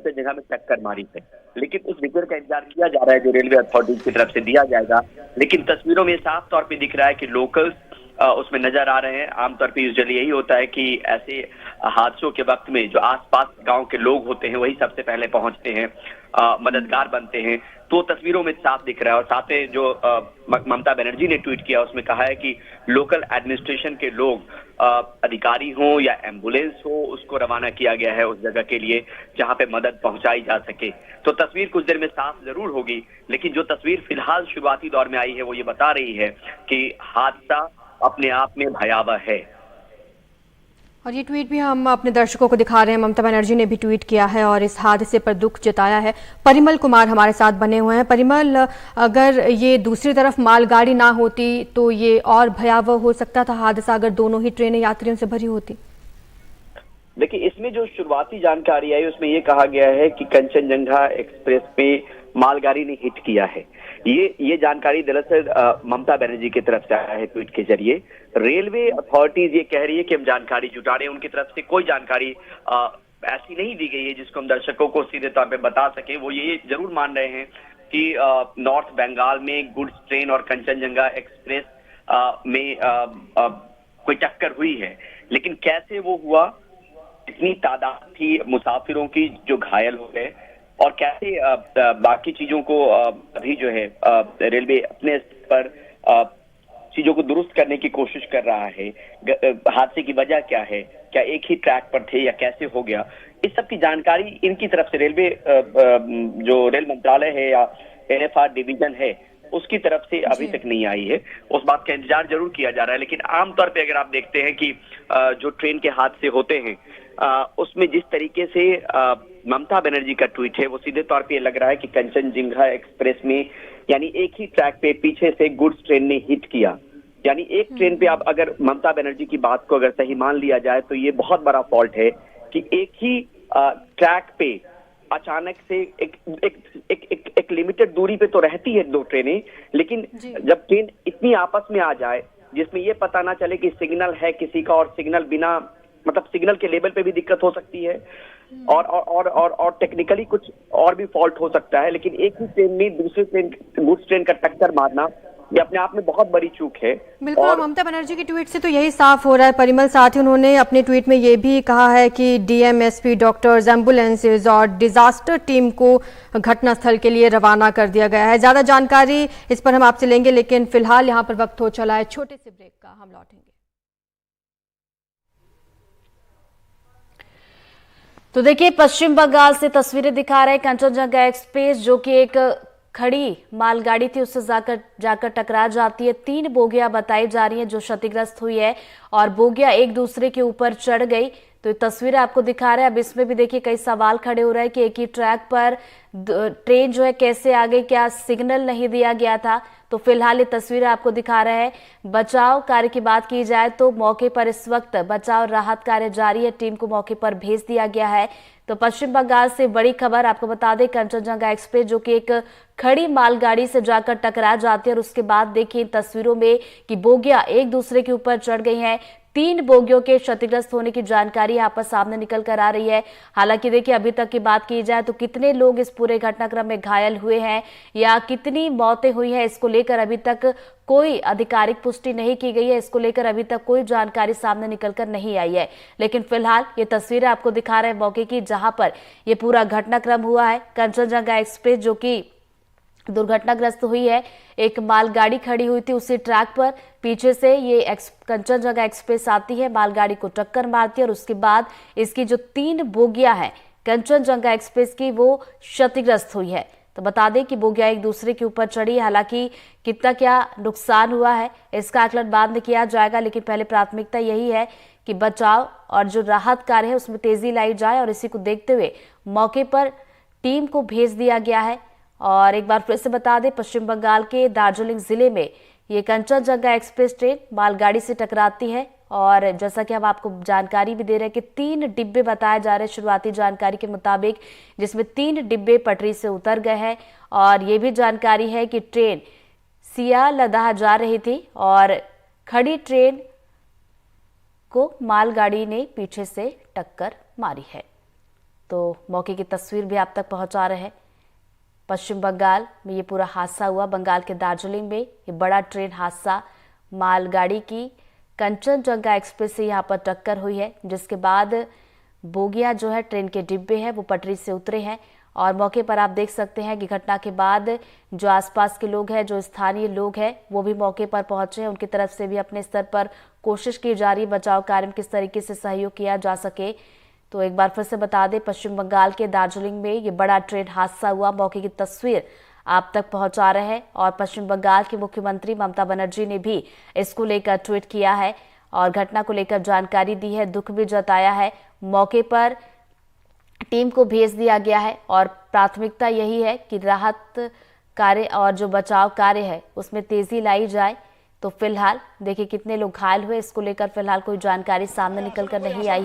जगह में टक्कर मारी है। लेकिन उस रिपेयर का इंतजार किया जा रहा है जो रेलवे अथॉरिटी की तरफ से दिया जाएगा। लेकिन तस्वीरों में साफ तौर पे दिख रहा है कि लोकल्स उसमें नजर आ रहे हैं। आमतौर पे यूजुअली यही होता है कि ऐसे हादसों के वक्त में जो आसपास गांव के लोग होते हैं वही सबसे पहले पहुंचते हैं, मददगार बनते हैं। तो तस्वीरों में साफ दिख रहा है। और साथ ही जो ममता बनर्जी ने ट्वीट किया उसमें कहा है कि लोकल एडमिनिस्ट्रेशन के लोग, अधिकारी हो या एम्बुलेंस हो, उसको रवाना किया गया है उस जगह के लिए जहां पे मदद पहुंचाई जा सके। तो तस्वीर कुछ देर में साफ जरूर होगी, लेकिन जो तस्वीर फिलहाल शुरुआती दौर में आई है वो ये बता रही है कि हादसा अपने आप में भयावह है। और ये ट्वीट भी हम अपने दर्शकों को दिखा रहे हैं। ममता बनर्जी ने भी ट्वीट किया है और इस हादसे पर दुख जताया है। परिमल कुमार हमारे साथ बने हुए हैं। परिमल, अगर ये दूसरी तरफ मालगाड़ी ना होती तो ये और भयावह हो सकता था हादसा, अगर दोनों ही ट्रेनें यात्रियों से भरी होती। देखिए, इसमें जो शुरुआती जानकारी आई उसमें ये कहा गया है कि कंचनजंगा एक्सप्रेस पे मालगाड़ी ने हिट किया है। ये जानकारी दरअसल ममता बनर्जी की तरफ से आया है ट्वीट के जरिए। रेलवे अथॉरिटीज ये कह रही है कि हम जानकारी जुटा रहे हैं। उनकी तरफ से कोई जानकारी ऐसी नहीं दी गई है जिसको हम दर्शकों को सीधे तौर पे बता सके। वो ये जरूर मान रहे हैं कि नॉर्थ बंगाल में गुड्स ट्रेन और कंचनजंगा एक्सप्रेस में कोई टक्कर हुई है। लेकिन कैसे वो हुआ, इतनी तादाद थी मुसाफिरों की जो घायल हो गए, और कैसे बाकी चीजों को अभी जो है रेलवे अपने स्तर पर चीजों को दुरुस्त करने की कोशिश कर रहा है। हादसे की वजह क्या है, क्या एक ही ट्रैक पर थे या कैसे हो गया, इस सब की जानकारी इनकी तरफ से रेलवे जो रेल मंत्रालय है या एनएफआर डिवीजन है उसकी तरफ से अभी तक नहीं आई है। उस बात का इंतजार जरूर किया जा रहा है। लेकिन आमतौर पे अगर आप देखते हैं कि जो ट्रेन के हादसे होते हैं उसमें जिस तरीके से ममता बनर्जी का ट्वीट है वो सीधे तौर पे लग रहा है कि कंचनजंगा एक्सप्रेस में यानी एक ही ट्रैक पे पीछे से गुड्स ट्रेन ने हिट किया। यानी एक ट्रेन पे आप अगर ममता बनर्जी की बात को अगर सही मान लिया जाए तो ये बहुत बड़ा फॉल्ट है कि एक ही ट्रैक पे अचानक से एक लिमिटेड दूरी पे तो रहती है दो ट्रेनें, लेकिन जब ट्रेन इतनी आपस में आ जाए जिसमें ये पता ना चले कि सिग्नल है किसी का और सिग्नल बिना, मतलब सिग्नल के लेवल पे भी दिक्कत हो सकती है और टेक्निकली कुछ और भी फॉल्ट हो सकता है। लेकिन एक ही ट्रेन में दूसरे ट्रेन, गुड्स ट्रेन का टक्कर मारना, ये अपने आप में बहुत बड़ी चूक है। बिल्कुल, और ममता बनर्जी की ट्वीट से तो यही साफ हो रहा है परिमल। साथ ही उन्होंने अपने ट्वीट में ये भी कहा है कि डीएमएसपी, डॉक्टर्स, एम्बुलेंसेज और डिजास्टर टीम को घटनास्थल के लिए रवाना कर दिया गया है। ज्यादा जानकारी इस पर हम आपसे लेंगे, लेकिन फिलहाल यहाँ पर वक्त हो चला है छोटे से ब्रेक का। हम लौटेंगे। तो देखिए, पश्चिम बंगाल से तस्वीरें दिखा रहे हैं कंचनजंगा एक्सप्रेस, जो कि एक खड़ी मालगाड़ी थी, उससे जाकर टकरा जाती है। 3 बोगियां बताई जा रही हैं जो क्षतिग्रस्त हुई है और बोगियां एक दूसरे के ऊपर चढ़ गई। तो ये तस्वीरें आपको दिखा रहे हैं। अब इसमें भी देखिए कई सवाल खड़े हो रहे हैं कि एक ही ट्रैक पर ट्रेन जो है कैसे आ गई, क्या सिग्नल नहीं दिया गया था। तो फिलहाल ये तस्वीरें आपको दिखा रहे हैं। बचाव कार्य की बात की जाए तो मौके पर इस वक्त बचाव राहत कार्य जारी है। टीम को मौके पर भेज दिया गया है। तो पश्चिम बंगाल से बड़ी खबर आपको बता दें, कंचनजंगा एक्सप्रेस जो कि एक खड़ी मालगाड़ी से जाकर टकरा जाती है और उसके बाद देखिए तस्वीरों में कि बोगियां एक दूसरे के ऊपर चढ़ गई हैं। 3 बोगियों के क्षतिग्रस्त होने की जानकारी यहाँ पर सामने निकल कर आ रही है। हालांकि देखिए, अभी तक की बात की जाए तो कितने लोग इस पूरे घटनाक्रम में घायल हुए हैं या कितनी मौतें हुई हैं, इसको लेकर अभी तक कोई आधिकारिक पुष्टि नहीं की गई है। इसको लेकर अभी तक कोई जानकारी सामने निकलकर नहीं आई है। लेकिन फिलहाल ये तस्वीरें आपको दिखा रहे हैं मौके की, जहां पर ये पूरा घटनाक्रम हुआ है। कंचनजंगा एक्सप्रेस जो कि दुर्घटनाग्रस्त हुई है, एक मालगाड़ी खड़ी हुई थी उसी ट्रैक पर, पीछे से ये कंचनजंगा एक्सप्रेस आती है, मालगाड़ी को टक्कर मारती है और उसके बाद इसकी जो 3 बोगियां हैं कंचनजंगा एक्सप्रेस की, वो क्षतिग्रस्त हुई है। तो बता दें कि बोगियां एक दूसरे के ऊपर चढ़ी। हालांकि कितना क्या नुकसान हुआ है इसका आकलन बाद में किया जाएगा, लेकिन पहले प्राथमिकता यही है कि बचाव और जो राहत कार्य है उसमें तेजी लाई जाए और इसी को देखते हुए मौके पर टीम को भेज दिया गया है। और एक बार फिर से बता दें, पश्चिम बंगाल के दार्जिलिंग जिले में ये कंचनजंगा एक्सप्रेस ट्रेन मालगाड़ी से टकराती है और जैसा कि हम आपको जानकारी भी दे रहे हैं कि 3 डिब्बे बताए जा रहे हैं शुरुआती जानकारी के मुताबिक, जिसमें 3 डिब्बे पटरी से उतर गए हैं। और ये भी जानकारी है कि ट्रेन सियालदाह जा रही थी और खड़ी ट्रेन को मालगाड़ी ने पीछे से टक्कर मारी है। तो मौके की तस्वीर भी आप तक पहुंचा रहे हैं। पश्चिम बंगाल में ये पूरा हादसा हुआ। बंगाल के दार्जिलिंग में ये बड़ा ट्रेन हादसा, मालगाड़ी की कंचनजंगा एक्सप्रेस से यहाँ पर टक्कर हुई है, जिसके बाद बोगियां जो है ट्रेन के डिब्बे हैं वो पटरी से उतरे हैं। और मौके पर आप देख सकते हैं कि घटना के बाद जो आसपास के लोग हैं, जो स्थानीय लोग हैं, वो भी मौके पर पहुंचे हैं। उनकी तरफ से भी अपने स्तर पर कोशिश की जा रही है बचाव कार्य में किस तरीके से सहयोग किया जा सके। तो एक बार फिर से बता दें, पश्चिम बंगाल के दार्जिलिंग में ये बड़ा ट्रेन हादसा हुआ। मौके की तस्वीर आप तक पहुंचा रहे हैं और पश्चिम बंगाल की मुख्यमंत्री ममता बनर्जी ने भी इसको लेकर ट्वीट किया है और घटना को लेकर जानकारी दी है, दुख भी जताया है। मौके पर टीम को भेज दिया गया है और प्राथमिकता यही है कि राहत कार्य और जो बचाव कार्य है उसमें तेजी लाई जाए। तो फिलहाल देखिए कितने लोग घायल हुए, इसको लेकर फिलहाल कोई जानकारी सामने निकल कर नहीं आई है।